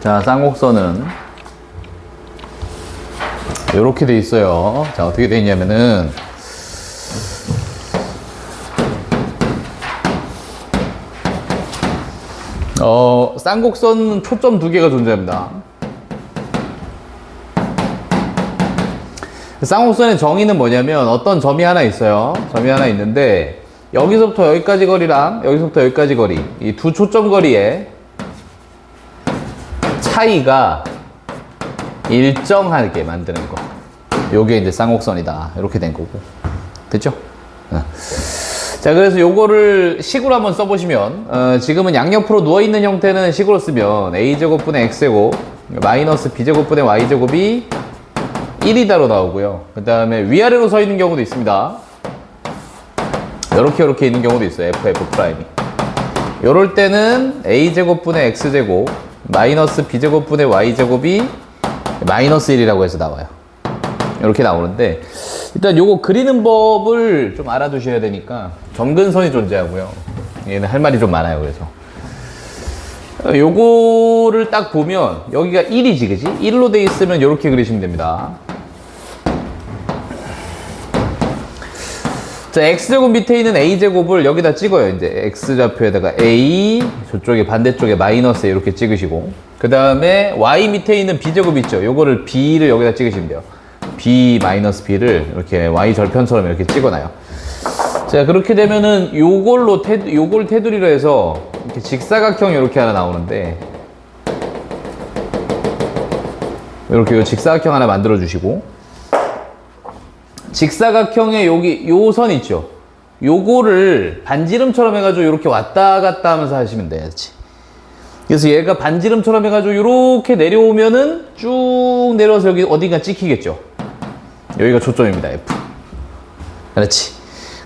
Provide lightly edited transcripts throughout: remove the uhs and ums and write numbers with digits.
자, 쌍곡선은 이렇게 돼 있어요. 자, 어떻게 돼 있냐면은 쌍곡선 초점 두 개가 존재합니다. 쌍곡선의 정의는 뭐냐면 어떤 점이 하나 있어요. 점이 하나 있는데 여기서부터 여기까지 거리랑 여기서부터 여기까지 거리, 이 두 초점 거리의 차이가 일정하게 만드는 거. 요게 이제 쌍곡선이다. 이렇게 된 거고. 됐죠? 자, 그래서 요거를 식으로 한번 써보시면, 지금은 양옆으로 누워있는 형태는 식으로 쓰면 a제곱분의 x제곱 마이너스 b제곱분의 y제곱이 1이다로 나오고요. 그 다음에 위아래로 서 있는 경우도 있습니다. 요렇게 있는 경우도 있어요. f(f') 요럴 때는 a제곱분의 x제곱 마이너스 b제곱분의 y제곱이 마이너스 1이라고 해서 나와요. 이렇게 나오는데 일단 요거 그리는 법을 좀 알아두셔야 되니까 점근선이 존재하고요. 얘는 할 말이 좀 많아요. 그래서 요거를 딱 보면 여기가 1이지, 그지? 1로 돼 있으면 이렇게 그리시면 됩니다. 자, x제곱 밑에 있는 a제곱을 여기다 찍어요. 이제 x좌표에다가 a, 저쪽에 반대쪽에 마이너스 이렇게 찍으시고, 그 다음에 y 밑에 있는 b제곱 있죠? 요거를 b를 여기다 찍으시면 돼요. b 마이너스 b를 이렇게 y 절편처럼 이렇게 찍어놔요. 자, 그렇게 되면은 요걸 테두리로 해서 이렇게 직사각형 이렇게 하나 나오는데, 이렇게 요 직사각형 하나 만들어 주시고, 직사각형에 여기 요 선 있죠? 요거를 반지름처럼 해가지고 이렇게 왔다 갔다 하면서 하시면 돼야지. 그래서 얘가 반지름처럼 해가지고 이렇게 내려오면은 쭉 내려와서 여기 어딘가 찍히겠죠? 여기가 초점입니다. F. 그렇지.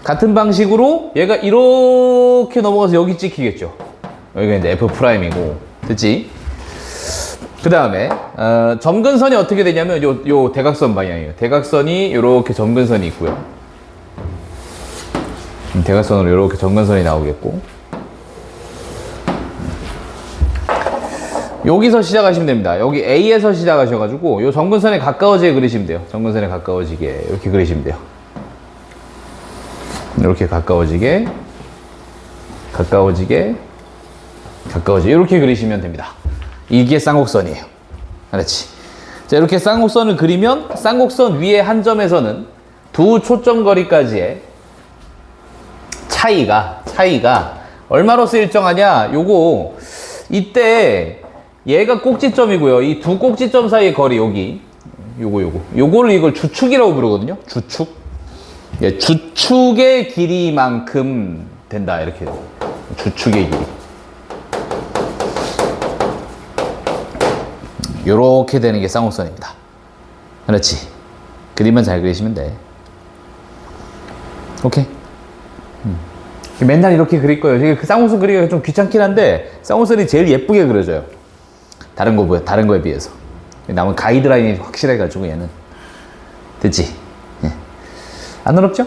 같은 방식으로 얘가 이렇게 넘어가서 여기 찍히겠죠? 여기가 이제 F'이고. 됐지? 그 다음에 점근선이 어떻게 되냐면 요 대각선 방향이에요. 대각선이 요렇게 점근선이 있고요. 대각선으로 요렇게 점근선이 나오겠고, 여기서 시작하시면 됩니다. 여기 A에서 시작하셔가지고 요 점근선에 가까워지게 그리시면 돼요. 점근선에 가까워지게 이렇게 그리시면 돼요. 이렇게 가까워지게 이렇게 그리시면 됩니다. 이게 쌍곡선이에요. 그렇지. 자, 이렇게 쌍곡선을 그리면 쌍곡선 위에 한 점에서는 두 초점거리까지의 차이가 얼마로서 일정하냐? 요거 이때 얘가 꼭지점이고요. 이 두 꼭지점 사이의 거리 여기 요거를 이걸 주축이라고 부르거든요. 주축. 예, 주축의 길이만큼 된다. 이렇게 주축의 길이. 요렇게 되는 게 쌍곡선입니다. 그렇지. 그림만 잘 그리시면 돼. 오케이. 맨날 이렇게 그릴 거예요. 이게 그 쌍곡선 그리기가 좀 귀찮긴 한데 쌍곡선이 제일 예쁘게 그려져요. 다른 거에 비해서. 남은 가이드라인이 확실해가지고 얘는. 됐지? 예. 안 어렵죠?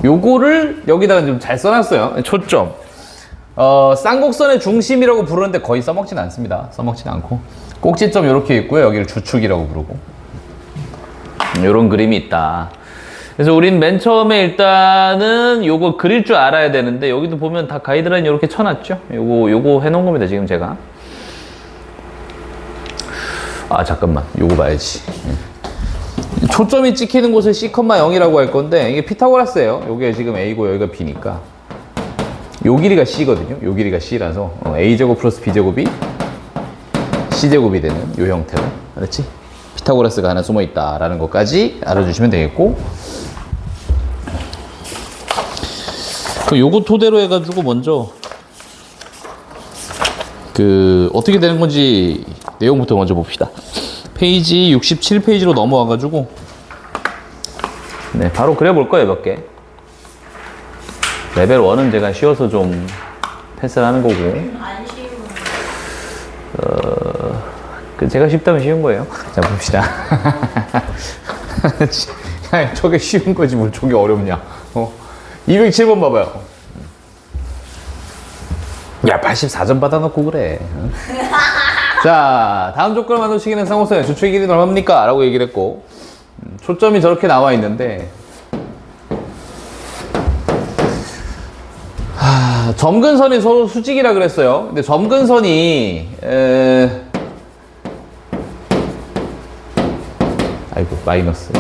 요거를 여기다가 좀 잘 써놨어요. 초점. 쌍곡선의 중심이라고 부르는데 거의 써먹진 않습니다. 써먹진 않고. 꼭지점 이렇게 있고요. 여기를 주축이라고 부르고. 요런 그림이 있다. 그래서 우린 맨 처음에 일단은 요거 그릴 줄 알아야 되는데, 여기도 보면 다 가이드라인 이렇게 쳐놨죠? 요거 해놓은 겁니다, 지금 제가. 아, 잠깐만. 요거 봐야지. 초점이 찍히는 곳을 C,0이라고 할 건데, 이게 피타고라스예요. 요게 지금 A고 여기가 B니까. 요 길이가 C거든요. 요 길이가 C라서 A제곱 플러스 B제곱이 C제곱이 되는 요 형태로. 그렇지? 피타고라스가 하나 숨어 있다라는 것까지 알아주시면 되겠고, 요거 토대로 해가지고 먼저 어떻게 되는 건지 내용부터 먼저 봅시다. 페이지 67페이지로 넘어와가지고 네, 바로 그려볼 거예요. 몇 개. 레벨 1은 제가 쉬워서 좀 패스를 하는 거고, 안 쉬운. 제가 쉽다면 쉬운 거예요. 자, 봅시다. 야, 저게 쉬운 거지 뭘 저게 어렵냐. 207번 봐봐요. 야, 84점 받아놓고 그래. 자, 다음 조건을 만드시기는 쌍곡선의 주축의 길이는 얼마입니까? 라고 얘기를 했고, 초점이 저렇게 나와 있는데, 점근선이 서로 수직이라 그랬어요. 근데 점근선이, 아이고, 마이너스.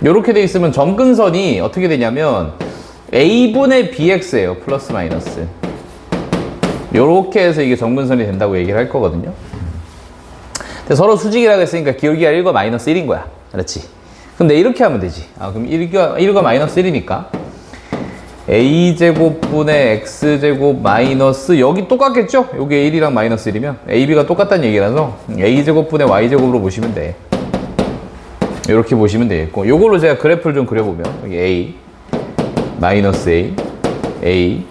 요렇게 돼 있으면 점근선이 어떻게 되냐면, A분의 BX예요. 플러스 마이너스. 요렇게 해서 이게 점근선이 된다고 얘기를 할 거거든요. 근데 서로 수직이라고 했으니까 기울기가 1과 마이너스 1인 거야. 그렇지? 그럼 내 이렇게 하면 되지. 그럼 1과 마이너스 1이니까 A제곱분의 X제곱 마이너스 여기 똑같겠죠? 요게 1이랑 마이너스 1이면 AB가 똑같다는 얘기라서 A제곱분의 Y제곱으로 보시면 돼. 이렇게 보시면 되겠고, 요걸로 제가 그래프를 좀 그려보면 여기 A 마이너스 A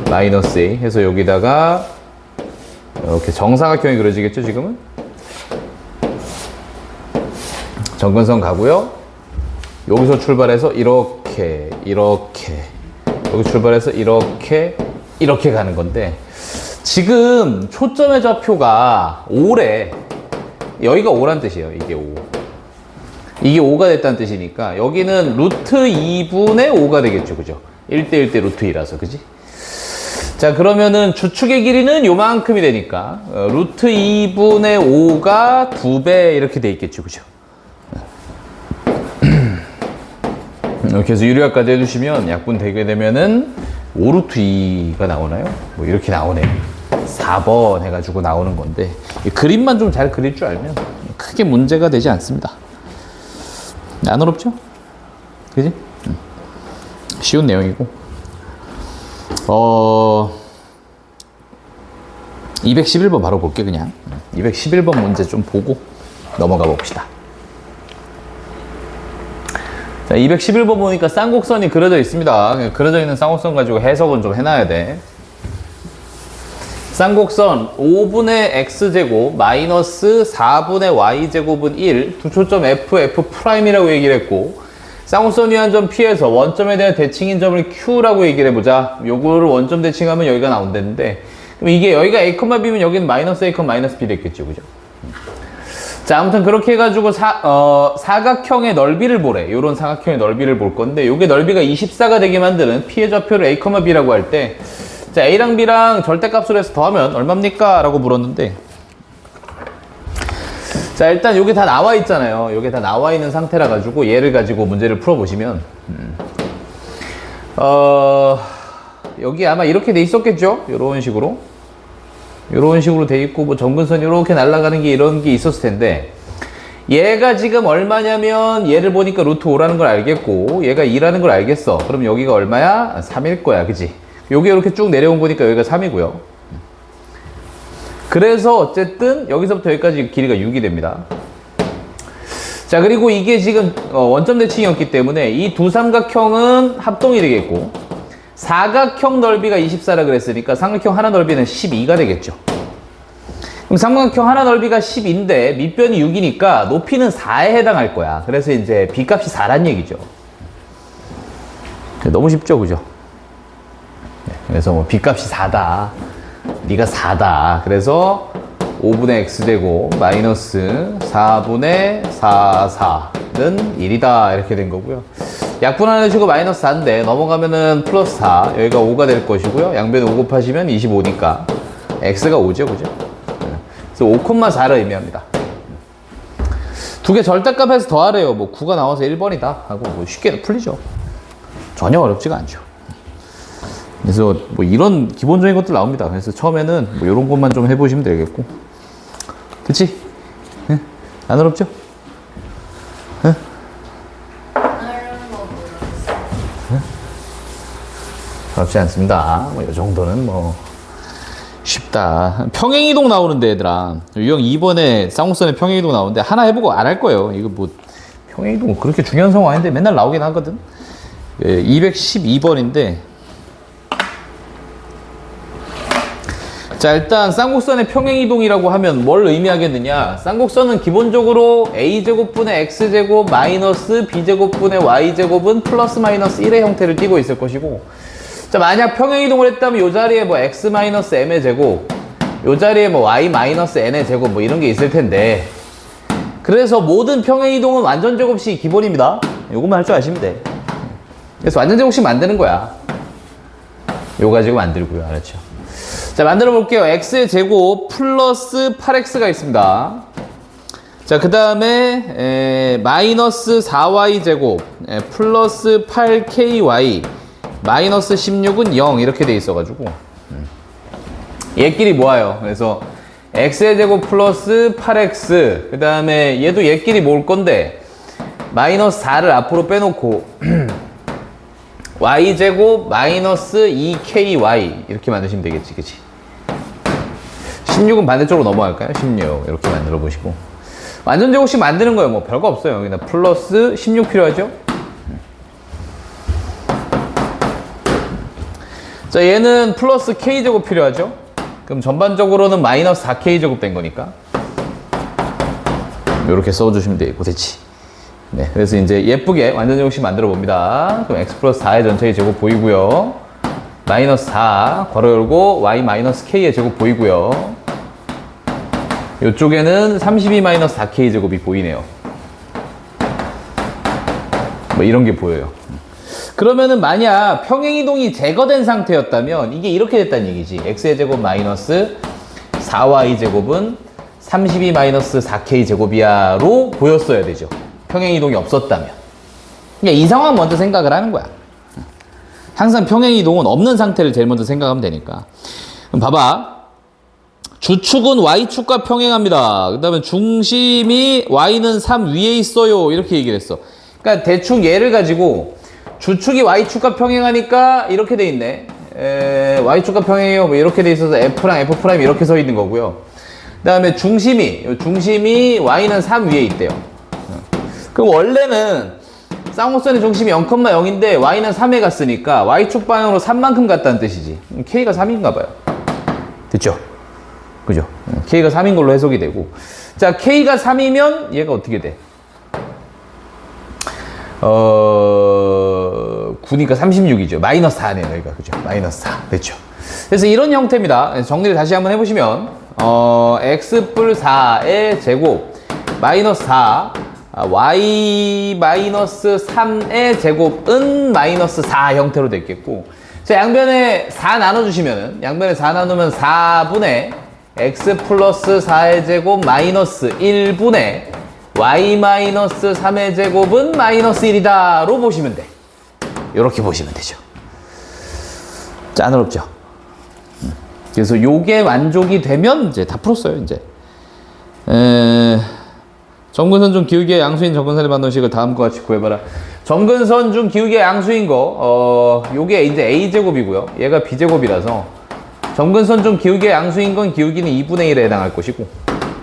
마이너스 A 해서 여기다가 이렇게 정사각형이 그려지겠죠, 지금은? 점근선 가고요. 여기서 출발해서 이렇게 여기 출발해서 이렇게 가는 건데, 지금 초점의 좌표가 5래. 여기가 5란 뜻이에요. 이게 5. 이게 5가 됐다는 뜻이니까 여기는 루트 2분의 5가 되겠죠. 그죠? 1대1대 루트 2라서. 그지? 자, 그러면은 주축의 길이는 요만큼이 되니까 루트 2분의 5가 2배 이렇게 돼 있겠죠. 그죠? 이렇게 해서 유리화까지 해주시면 약분 되게 되면은 5루트 2가 나오나요? 뭐 이렇게 나오네요. 4번 해가지고 나오는 건데, 이 그림만 좀 잘 그릴 줄 알면 크게 문제가 되지 않습니다. 안 어렵죠? 그지? 쉬운 내용이고, 211번 바로 볼게. 그냥 211번 문제 좀 보고 넘어가 봅시다. 자, 211번 보니까 쌍곡선이 그려져 있습니다. 그려져 있는 쌍곡선 가지고 해석은 좀 해놔야 돼. 쌍곡선 5분의 x제곱 마이너스 4분의 y제곱은 1, 두 초점 f, f'이라고 얘기를 했고, 쌍곡선 위한 점 P에서 원점에 대한 대칭인 점을 Q라고 얘기를 해보자. 요거를 원점 대칭하면 여기가 나온다는데, 그럼 이게 여기가 A, B면 여기는 마이너스 A, 마이너스 B 됐겠죠. 그죠? 자, 아무튼 그렇게 해가지고 사각형의 넓이를 보래. 요런 사각형의 넓이를 볼 건데, 요게 넓이가 24가 되게 만드는 P의 좌표를 A, B라고 할 때, 자, A랑 B랑 절대값으로 해서 더하면 얼마입니까? 라고 물었는데, 자, 일단 요게 다 나와 있잖아요. 요게 다 나와 있는 상태라 가지고 얘를 가지고 문제를 풀어보시면, 여기 아마 이렇게 돼 있었겠죠? 요런 식으로 돼 있고, 뭐 점근선이 이렇게 날아가는 게 이런 게 있었을 텐데, 얘가 지금 얼마냐면 얘를 보니까 루트 5라는 걸 알겠고, 얘가 2라는 걸 알겠어. 그럼 여기가 얼마야? 3일 거야. 그지? 요게 이렇게 쭉 내려온 거니까 여기가 3이고요. 그래서 어쨌든 여기서부터 여기까지 길이가 6이 됩니다. 자, 그리고 이게 지금 원점 대칭이었기 때문에 이 두 삼각형은 합동이 되겠고, 사각형 넓이가 24라 그랬으니까 삼각형 하나 넓이는 12가 되겠죠. 그럼 삼각형 하나 넓이가 10인데 밑변이 6이니까 높이는 4에 해당할 거야. 그래서 이제 B값이 4란 얘기죠. 너무 쉽죠, 그죠? 그래서 뭐 B값이 4다. 네가 4다. 그래서 5분의 X제곱 마이너스 4분의 4는 1이다. 이렇게 된 거고요. 약분 하나 주고 마이너스 4인데 넘어가면은 플러스 4. 여기가 5가 될 것이고요. 양변에 5 곱하시면 25니까 X가 5죠. 그죠? 그래서 5,4를 의미합니다. 두 개 절대값에서 더하래요. 뭐 9가 나와서 1번이다 하고 뭐 쉽게 풀리죠. 전혀 어렵지가 않죠. 그래서 뭐 이런 기본적인 것들 나옵니다. 그래서 처음에는 뭐 이런 것만 좀 해보시면 되겠고, 그치? 응? 안 어렵죠? 응? 응? 어렵지 않습니다. 뭐 이 정도는 뭐 쉽다. 평행이동 나오는데 얘들아, 유형 2번에 쌍곡선에 평행이동 나오는데 하나 해보고 안 할 거예요. 이거 뭐 평행이동 그렇게 중요한 상황 아닌데 맨날 나오긴 하거든. 212번인데, 자, 일단 쌍곡선의 평행이동이라고 하면 뭘 의미하겠느냐. 쌍곡선은 기본적으로 A제곱분의 X제곱 마이너스 B제곱분의 Y제곱은 플러스 마이너스 1의 형태를 띠고 있을 것이고, 자, 만약 평행이동을 했다면 요 자리에 뭐 x-m의 제곱, 요 자리에 뭐 y-n의 제곱 뭐 이런 게 있을 텐데, 그래서 모든 평행이동은 완전제곱식이 기본입니다. 요것만 할 줄 아시면 돼. 그래서 완전제곱식 만드는 거야. 요 가지고 만들고요. 알았죠? 자, 만들어 볼게요. x의 제곱 플러스 8x가 있습니다. 자, 그 다음에 마이너스 4y 제곱 플러스 8ky 마이너스 16은 0 이렇게 돼 있어가지고 얘끼리 모아요. 그래서 x의 제곱 플러스 8x 그 다음에 얘도 얘끼리 모을 건데 마이너스 4를 앞으로 빼놓고 y제곱 마이너스 2ky 이렇게 만드시면 되겠지, 그치? 16은 반대쪽으로 넘어갈까요? 16 이렇게 만들어 보시고 완전제곱식 만드는 거예요. 뭐 별거 없어요. 그냥 플러스 16 필요하죠? 자, 얘는 플러스 k제곱 필요하죠? 그럼 전반적으로는 마이너스 4k제곱 된 거니까 이렇게 써주시면 되겠고, 됐지? 네, 그래서 이제 예쁘게 완전제곱식 만들어 봅니다. 그럼 x 플러스 4의 전체의 제곱 보이고요. 마이너스 4 괄호 열고 y 마이너스 k의 제곱 보이고요. 이쪽에는 32 마이너스 4k 제곱이 보이네요. 뭐 이런 게 보여요. 그러면은 만약 평행이동이 제거된 상태였다면 이게 이렇게 됐다는 얘기지. x의 제곱 마이너스 4y 제곱은 32 마이너스 4k 제곱이야 로 보였어야 되죠. 평행이동이 없었다면. 그러니까 이 상황 먼저 생각을 하는 거야. 항상 평행이동은 없는 상태를 제일 먼저 생각하면 되니까. 그럼 봐봐. 주축은 y축과 평행합니다. 그 다음에 중심이 y는 3 위에 있어요. 이렇게 얘기를 했어. 그러니까 대충 얘를 가지고 주축이 y축과 평행하니까 이렇게 돼 있네. y축과 평행해요. 뭐 이렇게 돼 있어서 f랑 f' 이렇게 서 있는 거고요. 그 다음에 중심이 y는 3 위에 있대요. 그럼 원래는 쌍곡선의 중심이 0,0인데 y는 3에 갔으니까 y축 방향으로 3만큼 갔다는 뜻이지. k가 3인가 봐요. 됐죠? 그죠? k가 3인 걸로 해석이 되고. 자, k가 3이면 얘가 어떻게 돼? 9니까 36이죠. 마이너스 4네요, 여기가. 그죠? 마이너스 4. 됐죠? 그래서 이런 형태입니다. 정리를 다시 한번 해보시면, x뿔 4의 제곱, 마이너스 4, y 마이너스 3의 제곱은 마이너스 4 형태로 됐겠고, 자, 양변에 4 나눠주시면은, 양변에 4 나누면 4분의 x 플러스 4의 제곱 마이너스 1분의 y 마이너스 3의 제곱은 마이너스 1이다 로 보시면 돼. 이렇게 보시면 되죠. 짠어렵죠? 그래서 요게 만족이 되면 이제 다 풀었어요, 이제. 점근선 중 기울기의 양수인 점근선의 반동식을 다음과 같이 구해봐라. 점근선 중 기울기의 양수인 거, 요게 이제 a제곱이고요. 얘가 b제곱이라서 점근선 중 기울기의 양수인 건 기울기는 2분의 1에 해당할 것이고.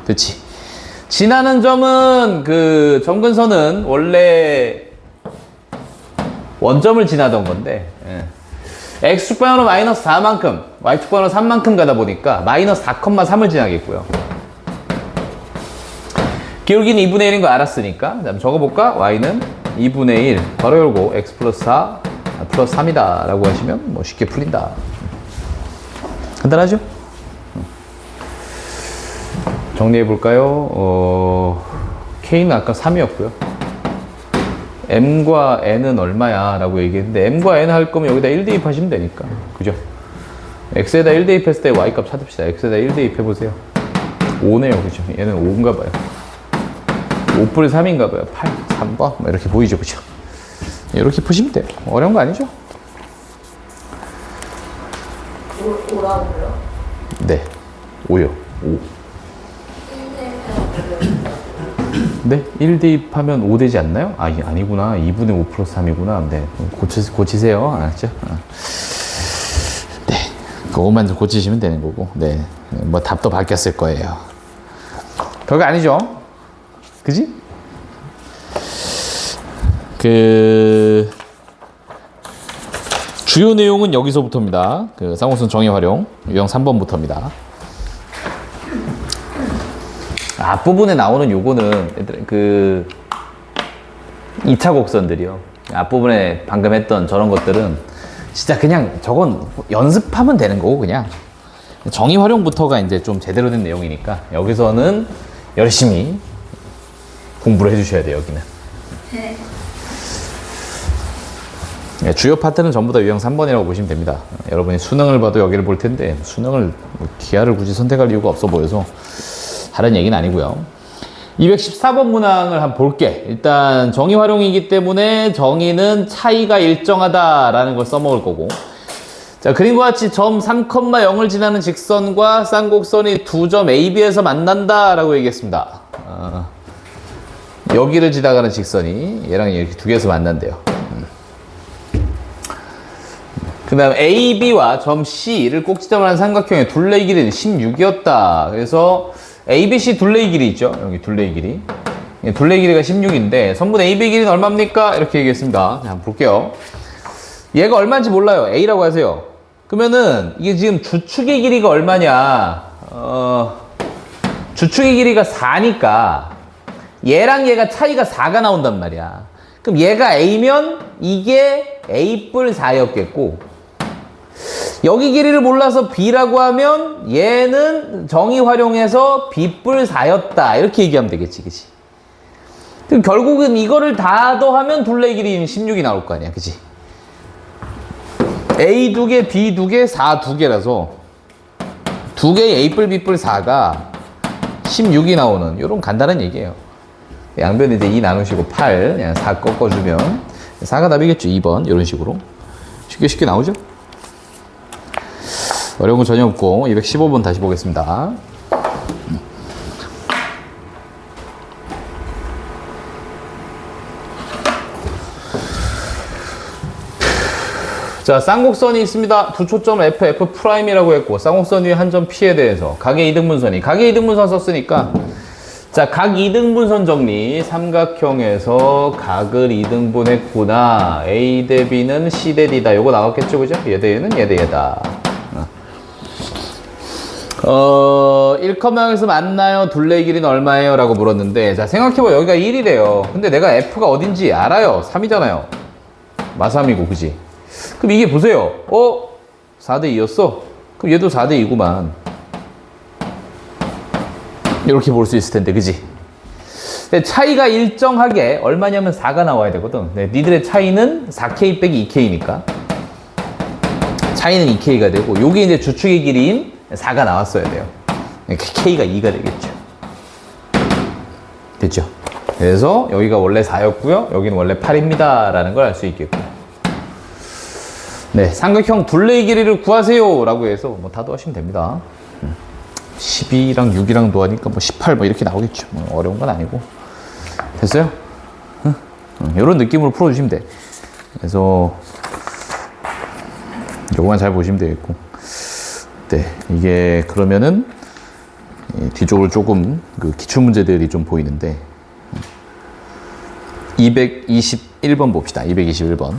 그치? 지나는 점은 그 점근선은 원래 원점을 지나던 건데, x축 방향으로 마이너스 4만큼, y축 방향으로 3만큼 가다 보니까 마이너스 4,3을 지나겠고요. 기울기는 2분의 1인 거 알았으니까, 자, 적어볼까? y는 2분의 1, 괄호 열고 x 플러스 4, 플러스 3이다 라고 하시면 뭐 쉽게 풀린다. 간단하죠? 정리해볼까요? K는 아까 3이었고요. M과 N은 얼마야? 라고 얘기했는데, M과 N 할 거면 여기다 1 대입하시면 되니까. 그죠? X에다 1 대입했을 때 Y 값 찾읍시다. X에다 1 대입해보세요. 5네요. 그죠? 얘는 5인가 봐요. 5분의 3인가 봐요. 8, 3번. 뭐 이렇게 보이죠. 그죠? 이렇게 푸시면 돼요. 어려운 거 아니죠? 오라고요? 네. 5요. 5. 네? 1 대입하면 5 되지 않나요? 아, 아니구나. 2분의 5 플러스 3이구나. 네. 고치세요. 알았죠? 네. 그것만 좀 고치시면 되는 거고. 네. 뭐 답도 바뀌었을 거예요. 별거 아니죠? 그지? 주요 내용은 여기서부터입니다. 쌍곡선 정의 활용. 유형 3번부터입니다. 앞부분에 나오는 요거는 2차 곡선들이요. 앞부분에 방금 했던 저런 것들은 진짜 그냥 저건 연습하면 되는 거고, 그냥. 정의 활용부터가 이제 좀 제대로 된 내용이니까, 여기서는 열심히 공부를 해주셔야 돼요, 여기는. 네, 주요 파트는 전부 다 유형 3번이라고 보시면 됩니다. 여러분이 수능을 봐도 여기를 볼 텐데, 수능을, 기하를 굳이 선택할 이유가 없어 보여서, 다른 얘기는 아니고요. 214번 문항을 한번 볼게. 일단 정의 활용이기 때문에 정의는 차이가 일정하다라는 걸 써먹을 거고. 자, 그림과 같이 점 3,0을 지나는 직선과 쌍곡선이 두 점 AB에서 만난다라고 얘기했습니다. 여기를 지나가는 직선이 얘랑 이렇게 두 개에서 만난대요. 그 다음 AB와 점 C를 꼭지점을 한 삼각형의 둘레의 길이는 16이었다. 그래서 ABC 둘레의 길이 있죠. 여기 둘레의 길이. 둘레의 길이가 16인데 선분 AB의 길이는 얼마입니까? 이렇게 얘기했습니다. 자, 한번 볼게요. 얘가 얼마인지 몰라요. A라고 하세요. 그러면은 이게 지금 주축의 길이가 얼마냐? 주축의 길이가 4니까 얘랑 얘가 차이가 4가 나온단 말이야. 그럼 얘가 A면 이게 A 뿔 4였겠고, 여기 길이를 몰라서 B라고 하면 얘는 정의 활용해서 B 뿔 4였다. 이렇게 얘기하면 되겠지, 그치? 그럼 결국은 이거를 다 더하면 둘레 길이는 16이 나올 거 아니야, 그치? A 2개, B 2개, 4 2개라서 두 개의 A 뿔, B 뿔 4가 16이 나오는 이런 간단한 얘기예요. 양변 이제 2 나누시고 8, 그냥 4 꺾어주면 4가 답이겠죠, 2번. 이런 식으로. 쉽게 나오죠? 어려운 거 전혀 없고, 215번 다시 보겠습니다. 자, 쌍곡선이 있습니다. 두 초점을 F, F'이라고 했고, 쌍곡선 위에 한 점 P에 대해서 각의 이등분선이, 각의 이등분선 썼으니까, 자, 각 이등분선 정리. 삼각형에서 각을 이등분했구나. A 대 B는 C 대 D다. 요거 나왔겠죠, 그죠? 얘 대 얘는 얘 대 얘다. 1,0에서 만나요? 둘레의 길이는 얼마예요? 라고 물었는데, 자, 생각해봐. 여기가 1이래요. 근데 내가 F가 어딘지 알아요. 3이잖아요. 마3이고, 그지? 그럼 이게 보세요. 4대 2였어? 그럼 얘도 4대 2구만. 이렇게 볼 수 있을 텐데, 그지? 근데 차이가 일정하게 얼마냐면 4가 나와야 되거든. 네, 니들의 차이는 4K 빼기 2K니까. 차이는 2K가 되고, 요게 이제 주축의 길이인 4가 나왔어야 돼요. K가 2가 되겠죠. 됐죠? 그래서 여기가 원래 4였고요. 여기는 원래 8입니다. 라는 걸 알 수 있겠고. 네, 삼각형 둘레의 길이를 구하세요. 라고 해서 뭐 다 더하시면 됩니다. 12랑 6이랑 더하니까 뭐 18 뭐 이렇게 나오겠죠. 뭐 어려운 건 아니고. 됐어요? 이런 느낌으로 풀어주시면 돼. 그래서 요거만 잘 보시면 되겠고. 네, 이게 그러면은 뒤쪽을 조금 그 기출문제들이 좀 보이는데 221번 봅시다. 221번.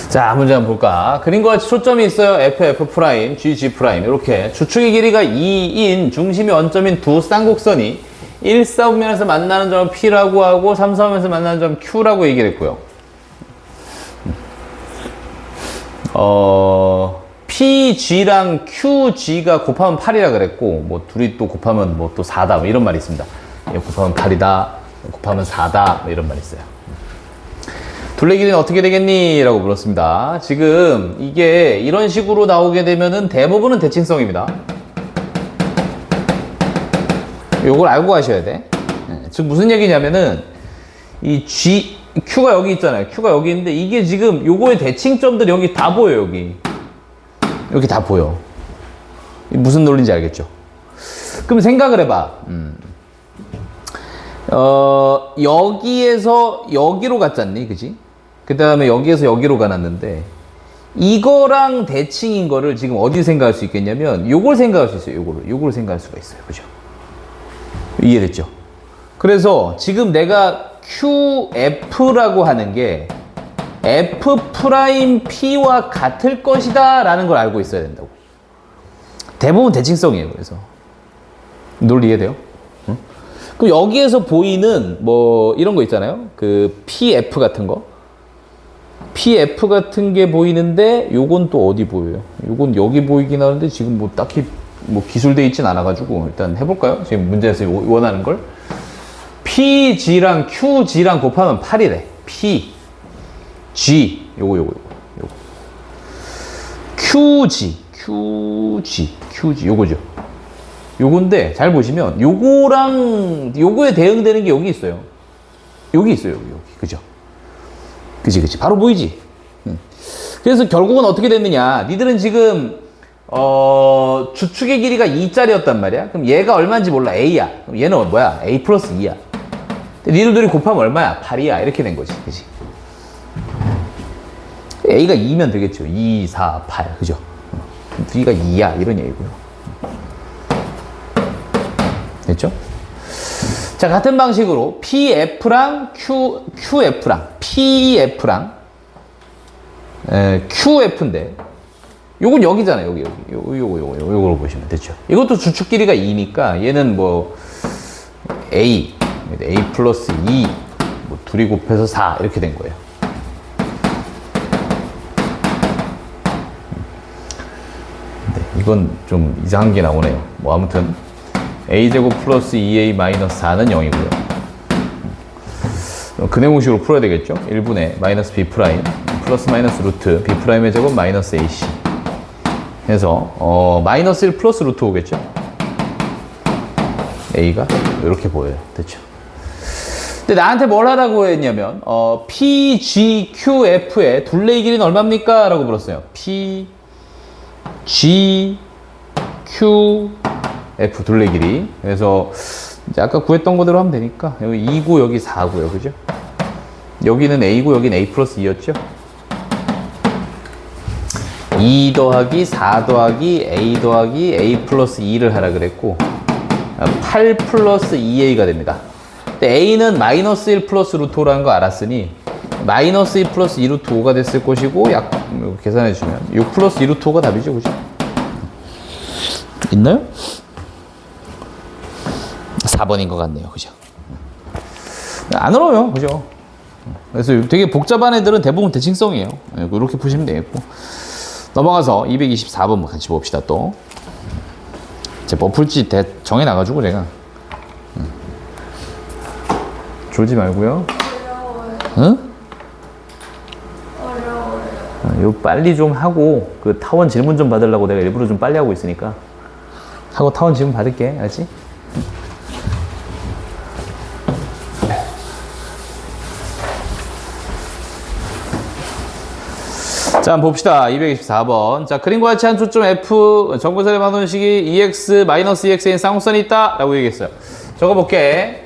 자, 문제 한번 볼까? 그림과 같이 초점이 있어요. F, F', G, G'. 이렇게 주축의 길이가 2인 중심이 원점인 두 쌍곡선이 1, 4분면에서 만나는 점을 P라고 하고 3, 4분면에서 만나는 점을 Q라고 얘기를 했고요. PG랑 QG가 곱하면 8이라 그랬고, 뭐 둘이 또 곱하면 뭐 또 4다 뭐 이런 말이 있습니다. 곱하면 8이다, 곱하면 4다 뭐 이런 말이 있어요. 둘레 길이는 어떻게 되겠니? 라고 물었습니다. 지금 이게 이런 식으로 나오게 되면은 대부분은 대칭성입니다. 요걸 알고 가셔야 돼. 지금 무슨 얘기냐면은 이 Q가 여기 있잖아요. Q가 여기 있는데 이게 지금 요거의 대칭점들이 여기 다 보여요. 여기 다 보여. 무슨 논리인지 알겠죠? 그럼 생각을 해봐. 여기에서 여기로 갔잖니, 그지? 그 다음에 여기에서 여기로 가놨는데, 이거랑 대칭인 거를 지금 어디 생각할 수 있겠냐면, 요걸 생각할 수 있어요, 요걸 생각할 수가 있어요. 그죠? 이해됐죠? 그래서 지금 내가 QF라고 하는 게 F'P와 같을 것이다 라는 걸 알고 있어야 된다고. 대부분 대칭성이에요. 그래서 논리 이해돼요? 응? 그럼 여기에서 보이는 뭐 이런 거 있잖아요. 그 PF 같은 거. PF 같은 게 보이는데 요건 또 어디 보여요? 요건 여기 보이긴 하는데 지금 뭐 딱히 뭐 기술돼 있진 않아가지고 일단 해볼까요? 지금 문제에서 원하는 걸. PG랑 QG랑 곱하면 8이래. P, G, 요거. QG, 요거죠. 요건데, 잘 보시면, 요거랑, 요거에 대응되는 게 여기 있어요. 여기. 그죠? 그치. 바로 보이지? 그래서 결국은 어떻게 됐느냐. 니들은 지금, 주축의 길이가 2짜리였단 말이야. 그럼 얘가 얼마인지 몰라. A야. 그럼 얘는 뭐야? A 플러스 2야. 니들들이 곱하면 얼마야? 8이야. 이렇게 된 거지. 그치? A가 2면 되겠죠. 2, 4, 8. 그죠? B가 2야. 이런 얘기고요. 됐죠? 자, 같은 방식으로 PF랑 QF인데, 요건 여기잖아요. 여기. 요거로 보시면 됐죠? 이것도 주축 길이가 2니까 얘는 뭐 A 플러스 2, 뭐 둘이 곱해서 4 이렇게 된 거예요. 이건 좀 이상한 게 나오네요. 뭐 아무튼 a제곱 플러스 2a 마이너스 4는 0이고요. 근해공식으로 풀어야 되겠죠? 1분의 마이너스 b 프라임 플러스 마이너스 루트 b 프라임의 제곱 마이너스 ac 해서 마이너스 1 플러스 루트 오겠죠? a가 이렇게 보여요. 됐죠? 근데 나한테 뭘 하라고 했냐면 p, g, q, f의 둘레의 길이는 얼마입니까? 라고 물었어요. p, g, q, f 둘레 길이. 그래서 이제 아까 구했던 거대로 하면 되니까 여기 2고 여기 4고요. 그죠? 여기는 a고 여기는 a 플러스 2였죠? 2 더하기 4 더하기 a 더하기 a 플러스 2를 하라 그랬고 8 플러스 2a가 됩니다. 근데 a는 마이너스 1 플러스 루트 5라는 거 알았으니 마이너스 1 플러스 2 루트 5가 됐을 것이고 계산해 주면 6 플러스 2 루트 5가 답이죠. 그죠? 있나요? 4번인 것 같네요. 그죠? 안 어려워요. 그죠? 그래서 되게 복잡한 애들은 대부분 대칭성이에요. 이렇게 보시면 되겠고. 넘어가서 224번 같이 봅시다. 또. 제 뭐 풀지 정해놔가지고 제가. 졸지 말고요. 응? 이거 빨리 좀 하고 그 타원 질문 좀 받으려고 내가 일부러 좀 빨리 하고 있으니까 하고 타원 질문 받을게. 알지? 자, 한번 봅시다. 224번. 자, 그림과 같이 한 초점 F, 정근선의 방정식이 EX-EX인 쌍곡선이 있다. 라고 얘기했어요. 적어볼게.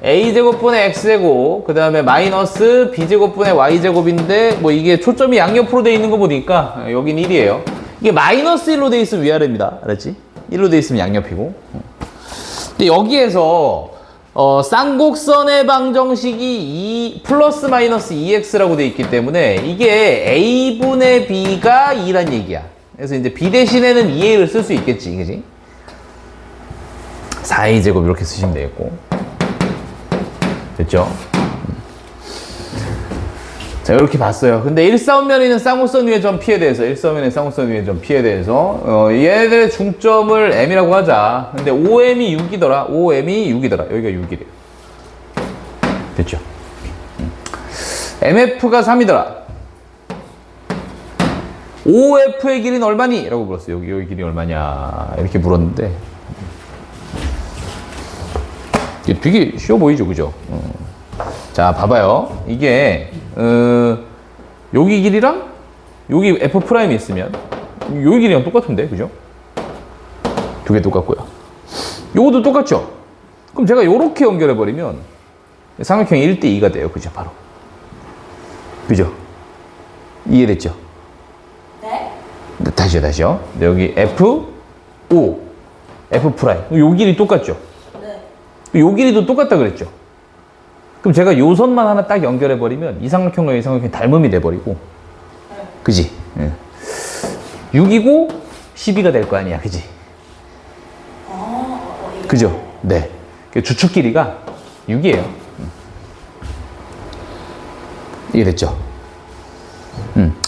A제곱분의 X제곱, 그 다음에 마이너스 B제곱분의 Y제곱인데, 뭐 이게 초점이 양옆으로 돼 있는 거 보니까, 여긴 1이에요. 이게 마이너스 1로 돼 있으면 위아래입니다. 알았지? 1로 돼 있으면 양옆이고. 근데 여기에서, 쌍곡선의 방정식이 플러스 마이너스 2x라고 돼 있기 때문에 이게 a분의 b가 2란 얘기야. 그래서 이제 b 대신에는 2a를 쓸 수 있겠지, 그지? 4a 제곱 이렇게 쓰시면 되겠고. 됐죠? 자, 이렇게 봤어요. 근데 일사분면에 있는 쌍곡선 위의 점 P에 대해서, 일사분면의 쌍곡선 위의 점 P에 대해서, 얘네들의 중점을 M이라고 하자. 근데 OM이 6이더라. OM이 6이더라. 여기가 6이래요. 됐죠? MF가 3이더라. OF의 길이는 얼마니? 라고 물었어요. 여기 길이 얼마냐. 이렇게 물었는데. 이게 되게 쉬워 보이죠? 그죠? 자, 봐봐요. 이게, 여기 길이랑 여기 F'이 있으면 여기 길이랑 똑같은데, 그죠? 두 개 똑같고요. 요것도 똑같죠? 그럼 제가 요렇게 연결해버리면 삼각형이 1대2가 돼요. 그죠? 바로. 그죠? 이해됐죠? 네. 다시요. 여기 F, O, F'. 요 길이 똑같죠? 네. 요 길이도 똑같다 그랬죠? 그럼 제가 요 선만 하나 딱 연결해버리면 이 삼각형과 이 삼각형이 닮음이 돼버리고, 그지? 예. 6이고 12가 될 거 아니야, 그지? 그죠? 네. 주축 길이가 6이에요. 이해됐죠?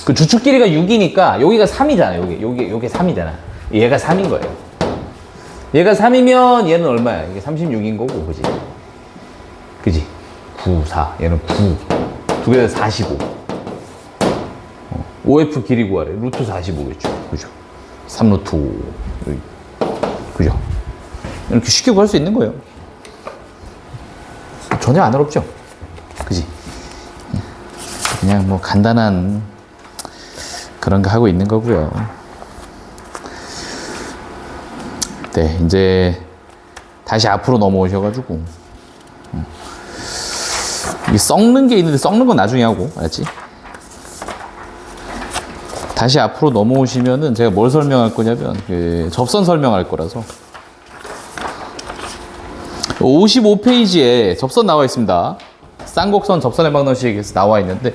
그 주축 길이가 6이니까 여기가 3이잖아요. 요게 3이잖아. 얘가 3인 거예요. 얘가 3이면 얘는 얼마야? 이게 36인 거고, 그지? 그지? 9, 4. 얘는 9. 두 개 다 45. OF 길이 구하래. 루트 45겠죠. 그죠? 3루트 5. 그죠? 이렇게 쉽게 구할 수 있는 거예요. 전혀 안 어렵죠? 그지? 그냥 뭐 간단한 그런 거 하고 있는 거고요. 네, 이제 다시 앞으로 넘어오셔가지고 이 썩는 게 있는데 썩는 건 나중에 하고, 알았지? 다시 앞으로 넘어오시면은 제가 뭘 설명할 거냐면 그 접선 설명할 거라서 55페이지에 접선 나와 있습니다. 쌍곡선 접선의 방정식에서 나와 있는데